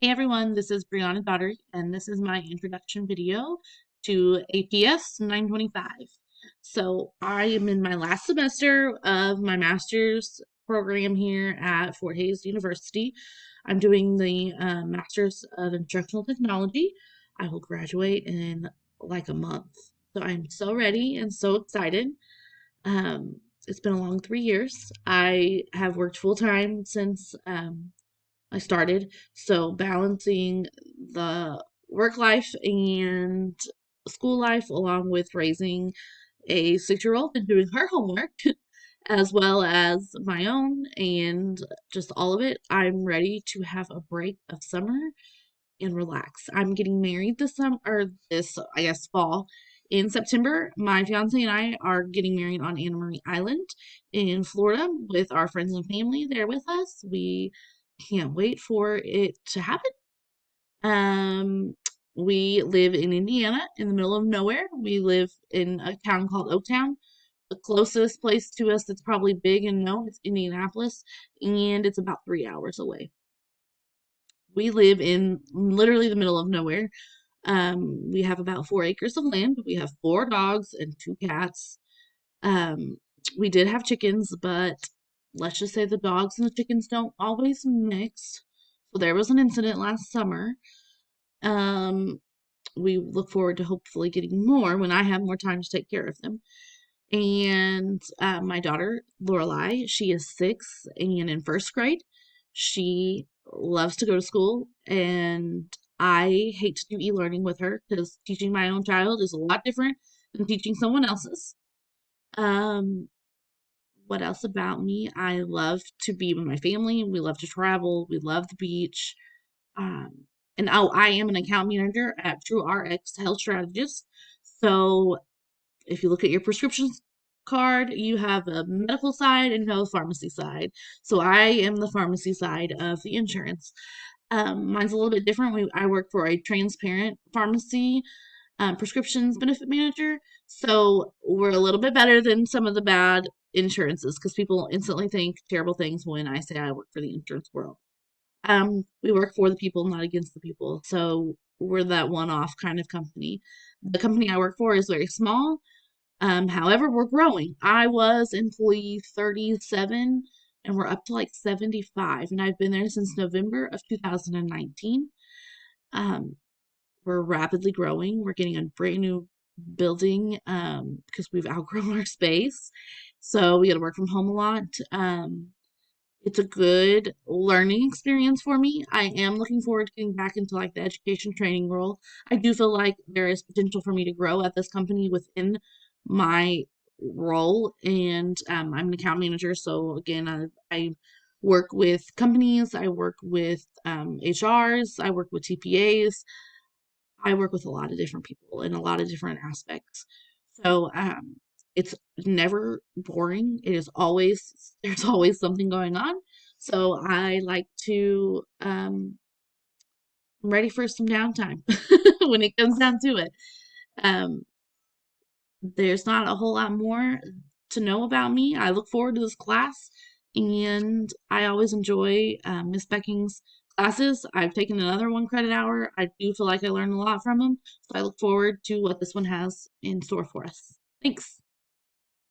Hey everyone, this is Brianna Daughtery, and this is my introduction video to APS 925. So I am in my last semester of my master's program here at Fort Hays University. I'm doing the Master's of Instructional Technology. I will graduate in like a month. So I'm so ready and so excited. It's been a long 3 years. I have worked full time since I started. So balancing the work life and school life along with raising a 6-year-old and doing her homework as well as my own and just all of it. I'm ready to have a break of summer and relax. I'm getting married this summer or this I guess fall in September. My fiance and I are getting married on Anna Marie Island in Florida with our friends and family there with us. We can't wait for it to happen. Um, we live in Indiana in the middle of nowhere. We live in a town called Oaktown. The closest place to us that's probably big and known is Indianapolis, and it's about 3 hours away. We live in literally the middle of nowhere. We have about 4 acres of land. We have 4 dogs and 2 cats. Um, we did have chickens, but let's just say the dogs and the chickens don't always mix. So there was an incident last summer. Um, we look forward to hopefully getting more when I have more time to take care of them. And my daughter, Lorelai, she is 6 and in first grade. She loves to go to school, and I hate to do e-learning with her because teaching my own child is a lot different than teaching someone else's. Um, what else about me? I love to be with my family. We love to travel. We love the beach. Um, and I am an account manager at True RX Health Strategist. So if you look at your prescriptions card, you have a medical side and you have a pharmacy side. So I am the pharmacy side of the insurance. Mine's a little bit different. I work for a transparent pharmacy prescriptions benefit manager. So we're a little bit better than some of the bad insurances because people instantly think terrible things when I say I work for the insurance world. We work for the people, not against the people. So we're that one-off kind of company. The company I work for is very small. However, we're growing. I was employee 37 and we're up to like 75, and I've been there since November of 2019. Um, we're rapidly growing. We're getting a brand new building because we've outgrown our space. So we got to work from home a lot. It's a good learning experience for me. I am looking forward to getting back into like the education training role. I do feel like there is potential for me to grow at this company within my role, and I'm an account manager. So again, I work with companies, I work with HRs, I work with TPAs, I work with a lot of different people in a lot of different aspects. So it's never boring. It is always there's always something going on. So I like to I'm ready for some downtime when it comes down to it. Um, there's not a whole lot more to know about me. I look forward to this class, and I always enjoy Miss Becking's classes. I've taken another 1 credit hour. I do feel like I learned a lot from them, so I look forward to what this one has in store for us. Thanks.